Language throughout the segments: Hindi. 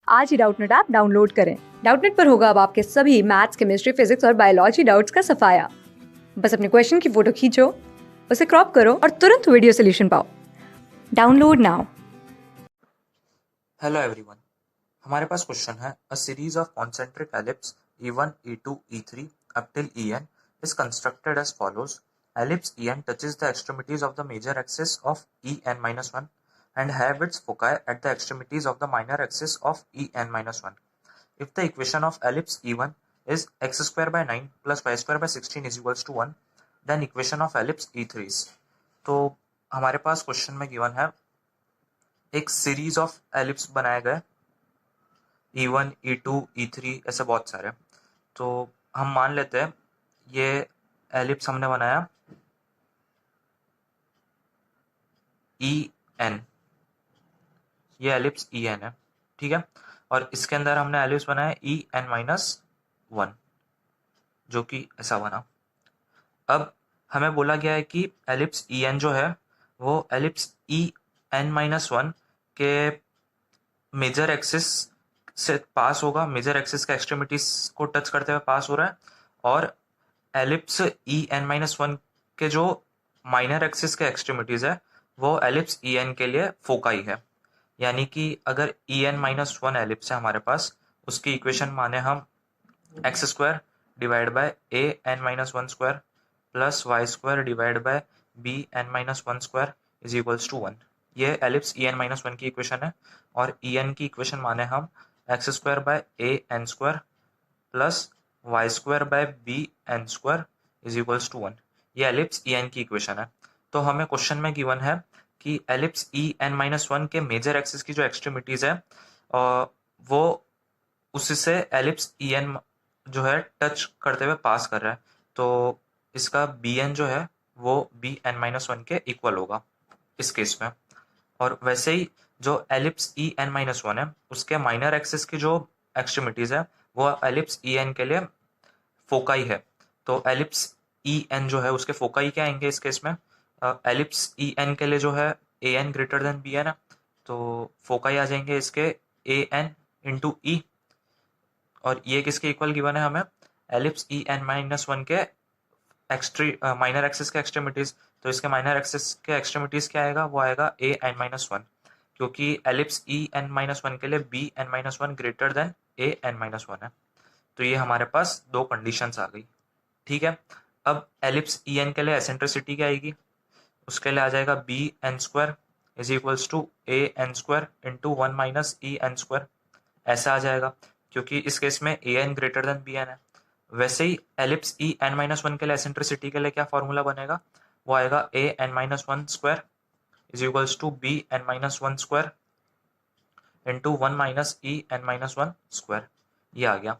आज ही डाउटनेट ऐप डाउनलोड करें। डाउटनेट पर होगा अब आपके सभी मैथ्स, केमिस्ट्री, फिजिक्स और बायोलॉजी डाउट्स का सफाया। बस अपने क्वेश्चन की फोटो खींचो, उसे क्रॉप करो और तुरंत वीडियो सोल्यूशन पाओ। Download now. हेलो एवरीवन, हमारे पास क्वेश्चन है a series of concentric ellipse E1, E2, E3 up till En is constructed as follows. Ellipse En touches the extremities of the major axis of En-1 and have its foci at the extremities of the minor axis of En-1. If the equation of ellipse E1 is x square by 9 plus y square by 16 is equals to 1, then equation of ellipse E3 is. तो हमारे पास क्वेश्चन में गिवन है एक सीरीज ऑफ एलिप्स बनाए गए E1, E2, E3 ऐसे बहुत सारे। तो हम मान लेते हैं ये एलिप्स हमने बनाया En, ये एलिप्स En है, ठीक है। और इसके अंदर हमने एलिप्स बनाया En-1, जो कि ऐसा बना। अब हमें बोला गया है कि एलिप्स En जो है वो एलिप्स En-1 के मेजर एक्सिस से पास होगा, मेजर एक्सिस के एक्सट्रीमिटीज को टच करते हुए पास हो रहा है, और एलिप्स En-1 के जो माइनर एक्सिस के एक्सट्रीमिटीज है वो एलिप्स En के लिए फोकाई है। यानी कि अगर En-1 एलिप्स है हमारे पास, उसकी इक्वेशन माने हम x square divide by an-1 square plus y square divide by bn-1 square is equals to 1। ये एलिप्स En-1 की इक्वेशन है, और En की इक्वेशन माने हम x square by an square plus y square by bn square is equals to 1। ये एलिप्स En की इक्वेशन है। तो हमें क्वेश्चन में गिवन है कि एलिप्स En-1 के मेजर एक्सिस की जो एक्सट्रीमिटीज है वो उससे एलिप्स En जो है टच करते हुए पास कर रहा है, तो इसका Bn जो है वो Bn-1 के इक्वल होगा इस केस में। और वैसे ही जो एलिप्स En-1 है उसके माइनर एक्सिस की जो एक्सट्रीमिटीज है वो एलिप्स En के लिए फोकाई है। तो एलिप्स En जो है उसके फोकाई क्या आएंगे इस केस में? एलिप्स En के लिए जो है An ग्रेटर देन Bn है, तो फोकाई आ जाएंगे इसके An इंटू ई। और ये किसके इक्वल गिवन है हमें? एलिप्स En-1 के माइनर एक्सिस के एक्सट्रीमिटीज। तो इसके माइनर एक्सिस के एक्सट्रीमिटीज क्या आएगा? वो आएगा an-1, क्योंकि एलिप्स En-1 के लिए Bn-1 ग्रेटर देन an-1 है। तो ये हमारे पास दो कंडीशंस आ गई, ठीक है। अब एलिप्स En के लिए एसेंट्रिसिटी क्या आएगी? उसके लिए आ जाएगा Bn square is equals to an square into 1 minus En square, ऐसा आ जाएगा, क्योंकि इस केस में An ग्रेटर देन Bn है। वैसे ही एलिप्स En-1 के लिए एसेंट्रिसिटी के लिए क्या फॉर्मूला बनेगा? वो आएगा an-1 square is equals to Bn-1 square into 1 minus En-1 square. ये आ गया।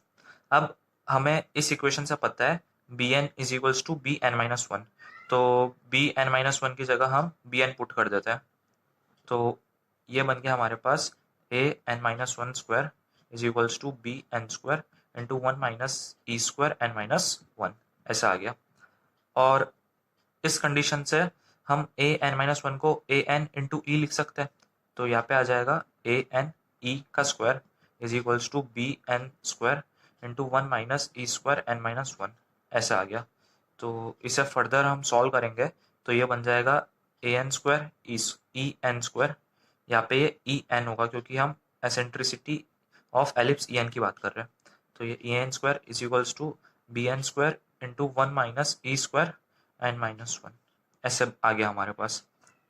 अब हमें इस इक्वेशन से पता है Bn is equals to Bn-1, तो Bn-1 की जगह हम Bn पुट कर देते हैं। तो ये बन गया हमारे पास an-1 square is equals to Bn square into 1 minus e square n-1, ऐसा आ गया। और इस कंडीशन से हम an-1 को an इंटू ई लिख सकते हैं, तो यहाँ पे आ जाएगा an e का square is equals to Bn square into 1 minus e square n-1, ऐसा आ गया। तो इसे फर्दर हम सॉल्व करेंगे तो ये बन जाएगा an square e n square, यहाँ पे ये ई एन होगा क्योंकि हम eccentricity of ellipse e n की बात कर रहे हैं। तो ये e n square is equals to b n square into 1 minus e square n-1, ऐसे आ गया हमारे पास,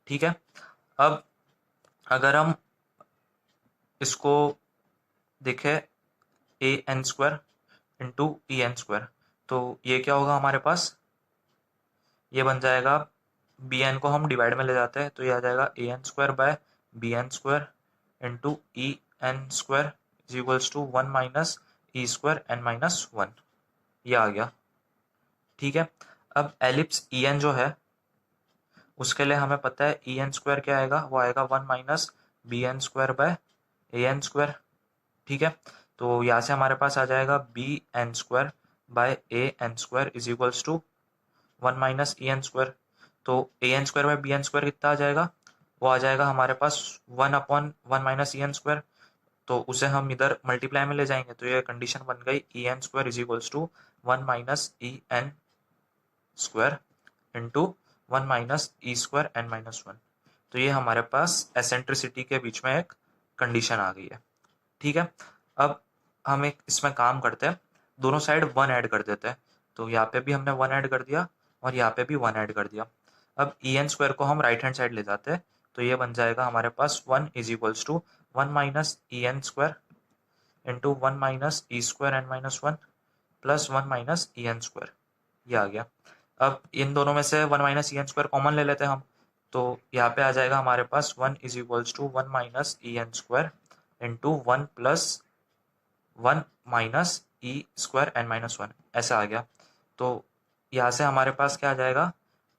ठीक है। अब अगर हम इसको देखें a n square into e n square, तो ये क्या होगा हमारे पास? ये बन जाएगा, बी एन को हम डिवाइड में ले जाते हैं तो ये आ जाएगा a n square by b n square into e n square is equals to 1 minus e square n-1, ये आ गया, ठीक है। अब एलिप्स ई एन जो है उसके लिए हमें पता है ई एन स्क्वायर क्या आएगा? वो आएगा 1 minus b n square by a n square, ठीक है। तो यहाँ से हमारे पास आ जाएगा b n square by a n square is equals to 1 minus e n square. तो a n square by b n square कितना आ जाएगा? वो आ जाएगा हमारे पास 1 upon 1 minus e n square, तो उसे हम इधर मल्टीप्लाई में ले जाएंगे, तो ये कंडीशन बन गई e n square is equals to 1 minus e n square into 1 minus e square n minus 1। तो ये हमारे पास एसेंट्रिसिटी के बीच में एक कंडीशन आ गई है। ठीक है, अब हम एक इसमें काम करते हैं, दोनों साइड 1 ऐड कर देते हैं। तो यहाँ पे भी हमने 1 ऐड कर दिया और यहाँ पे भी 1 ऐड कर दिया। अब ई एन स्क्वायर को हम राइट हैंड साइड ले जाते हैं, तो ये बन जाएगा हमारे पास 1 is equals to 1 minus e n square into 1 minus e square n minus 1 plus 1 minus e n square. ये आ गया। अब इन दोनों में से 1 minus e n square common ले लेते हैं हम, तो यहाँ पे आ जाएगा हमारे पास 1 is equals to 1 minus e n square into 1 plus 1 minus e square n minus 1, ऐसा आ गया। तो यहाँ से हमारे पास क्या आ जाएगा,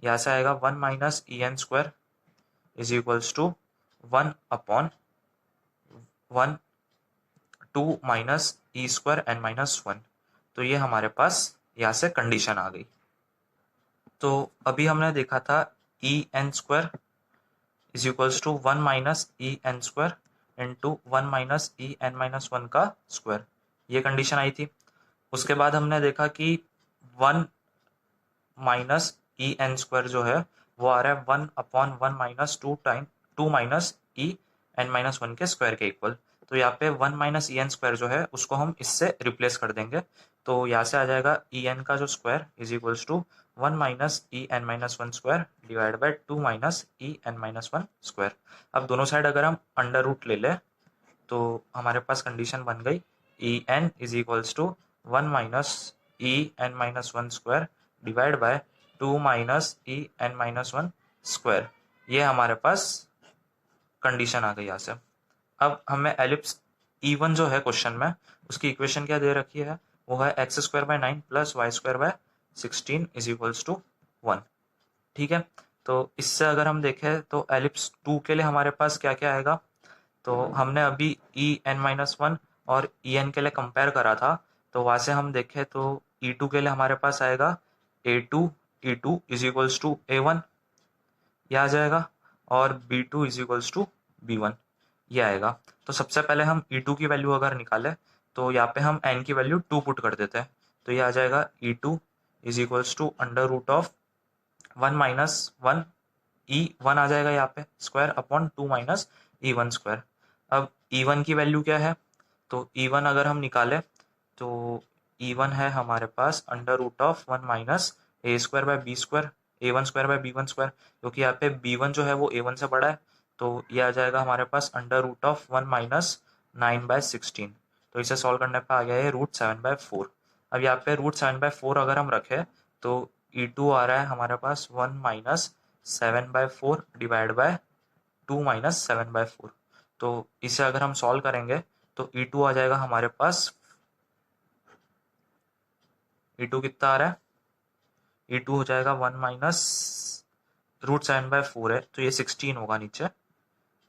यहाँ से आएगा 1 minus e n square is equals to 1 upon 1 2 minus e square n minus 1। तो ये हमारे पास यहाँ से कंडीशन आ गई। तो अभी हमने देखा था e n square is equals to 1 minus e n square into 1 minus e n minus 1 का स्क्वायर, ये कंडीशन आई थी। उसके बाद हमने देखा कि 1 माइनस ई एन स्क्वायर जो है वो आ रहा है 1 upon 1 minus 2 minus e n minus 1 के स्क्वायर के इक्वल। तो यहाँ पे 1 माइनस ई एन स्क्वायर जो है उसको हम इससे रिप्लेस कर देंगे, तो यहाँ से आ जाएगा ई एन का जो square is equals to 1 minus e n minus 1 square divide by 2 minus e n minus 1 square. अब दोनों साइड अगर हम अंडर रूट ले लें तो हमारे पास कंडीशन बन गई e n is equals to 1 minus e n minus 1 square divide by 2 minus e n minus 1 square. ये हमारे पास कंडीशन आ गई यहाँ से। अब हमें एलिप्स E1 जो है क्वेश्चन में, उसकी इक्वेशन क्या दे रखी है, वो है x square by 9 plus y square by 16 is equals to 1। ठीक है, तो इससे अगर हम देखें तो एलिप्स 2 के लिए हमारे पास क्या क्या आएगा, तो हमने अभी ई एन माइनस 1 और ई एन के लिए कंपेयर करा था, तो वहाँ से हम देखें तो E2 के लिए हमारे पास आएगा A2 E2 is equals to A1, यह आ जाएगा, और B2 is equals to B1, ये आएगा। तो सबसे पहले हम E2 की वैल्यू अगर निकालें तो यहाँ पे हम n की वैल्यू 2 पुट कर देते हैं, तो ये आ जाएगा E2 is equals to under root of 1 minus 1 E1 आ जाएगा यहाँ पे square upon 2 minus E1 square. अब E1 की वैल्यू क्या है, तो E1 अगर हम निकालें तो E1 है हमारे पास under root of 1 minus a square by b square A1 square by B1 square, क्योंकि यहाँ पे B1 जो है वो A1 से बड़ा है, तो ये आ जाएगा हमारे पास अंडर रूट ऑफ 1 माइनस 9/16। तो इसे सॉल्व करने पे आ गया है रूट 7/4। अब यहाँ पे रूट 7/4 अगर हम रखें तो E2 आ रहा है हमारे पास 1 माइनस 7/4 डिवाइड बाय 2 माइनस 7/4। तो इसे अगर हम सॉल्व करेंगे तो E2 आ जाएगा हमारे पास, E2 कितना आ रहा है, E2 हो जाएगा 1 माइनस रूट 7/4 है, तो ये 16 होगा नीचे,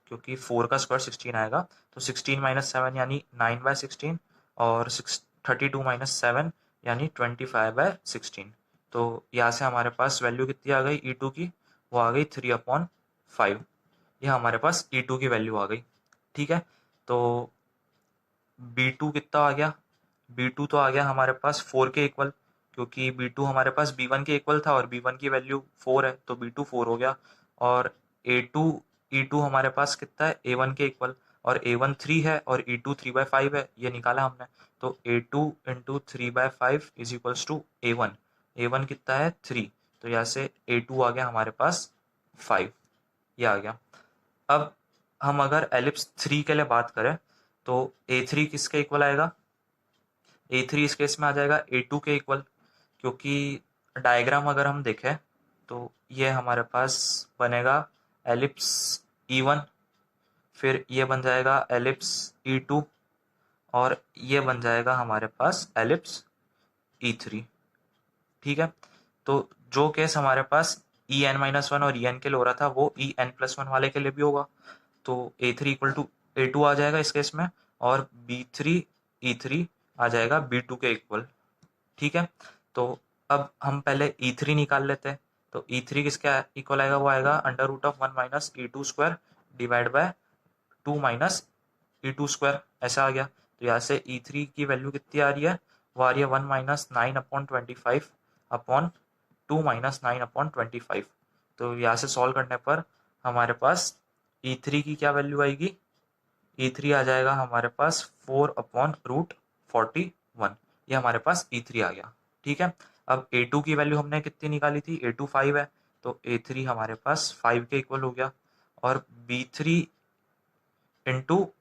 क्योंकि 4 का स्क्वायर 16 आएगा। तो 16 माइनस 7 यानी 9/16 और 32 माइनस 7 यानी 25/16। तो यहाँ से हमारे पास वैल्यू कितनी आ गई E2 की, वो आ गई 3/5। यह हमारे पास E2 की वैल्यू आ गई। ठीक है, तो B2 कितना आ गया, B2 तो आ गया हमारे पास 4 के इक्वल, क्योंकि B2 हमारे पास B1 के इक्वल था और B1 की वैल्यू 4 है, तो B2 4 हो गया। और A2 E2 हमारे पास कितना है, A1 के इक्वल, और A1 3 है और E2 3/5 है, ये निकाला हमने। तो A2 into 3/5 is equals to A1, A1 कितना है 3, तो यहाँ से A2 आ गया हमारे पास 5, ये आ गया। अब हम अगर एलिप्स 3 के लिए बात करें तो A3 किसके इक्वल आएगा, A3 इस केस में आ जाएगा A2 के इक्वल, क्योंकि डायग्राम अगर हम देखें तो ये हमारे पास बनेगा एलिप्स E1, फिर ये बन जाएगा एलिप्स E2 और ये बन जाएगा हमारे पास एलिप्स E3। ठीक है, तो जो केस हमारे पास En-1 और En के लिए हो रहा था वो En+1 वाले के लिए भी होगा। तो A3 इक्वल टू A2 आ जाएगा इस केस में, और B3 E3 आ जाएगा B2 के इक्वल। ठीक है, तो अब हम पहले E3 निकाल लेते हैं। तो E3 किसके इक्वल आएगा, वो आएगा under root of 1 minus E2 square divide by 2 minus E2 square. ऐसा आ गया। तो यहाँ से E3 की वैल्यू कितनी आ रही है, वो आ रही है 1 माइनस 9/25 अपॉन 2 माइनस 9/25। तो यहाँ से सॉल्व करने पर हमारे पास E3 की क्या वैल्यू आएगी, E3 आ जाएगा हमारे पास 4/√41। ये हमारे पास E3 आ गया। ठीक है, अब A2 की वैल्यू हमने कितनी निकाली थी, A2 5 है, तो A3 हमारे पास 5 के इक्वल हो गया। और B3 इंटू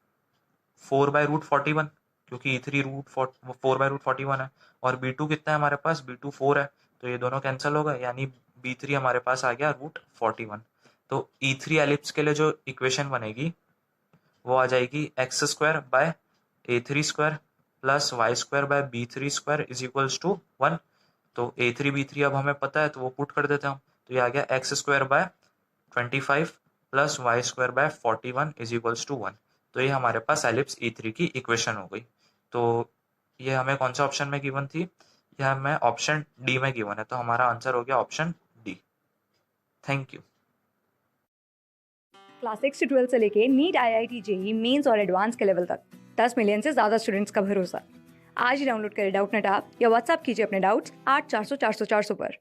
4/√41, क्योंकि E3 4/√41 है, और B2 कितना है हमारे पास, B2 4 है, तो ये दोनों कैंसिल हो गए, यानी B3 हमारे पास आ गया √41। तो E3 एलिप्स के लिए जो इक्वेशन बनेगी वो आ जाएगी x² / A3² plus y² / B3² is equals to 1। तो A3 B3 अब हमें पता है, तो वो पुट कर देते हैं हम। तो ये आ गया x² / 25 plus y² / 41 is equals to 1। तो ये हमारे पास एलिप्स E3 की इक्वेशन हो गई। तो ये हमें कौन सा ऑप्शन में गिवन थी, यह हमें ऑप्शन डी में गिवन है, तो हमारा आंसर हो गया option D. Thank you. Class 6 से 12 से लेके नीट IIT JEE मेंस और एडवांस के लेवल तक 10 मिलियन से ज़्यादा स्टूडेंट्स का भरोसा। आज ही डाउनलोड करें डाउटनट ऐप या व्हाट्सएप कीजिए अपने डाउट्स 8400 400 400 पर।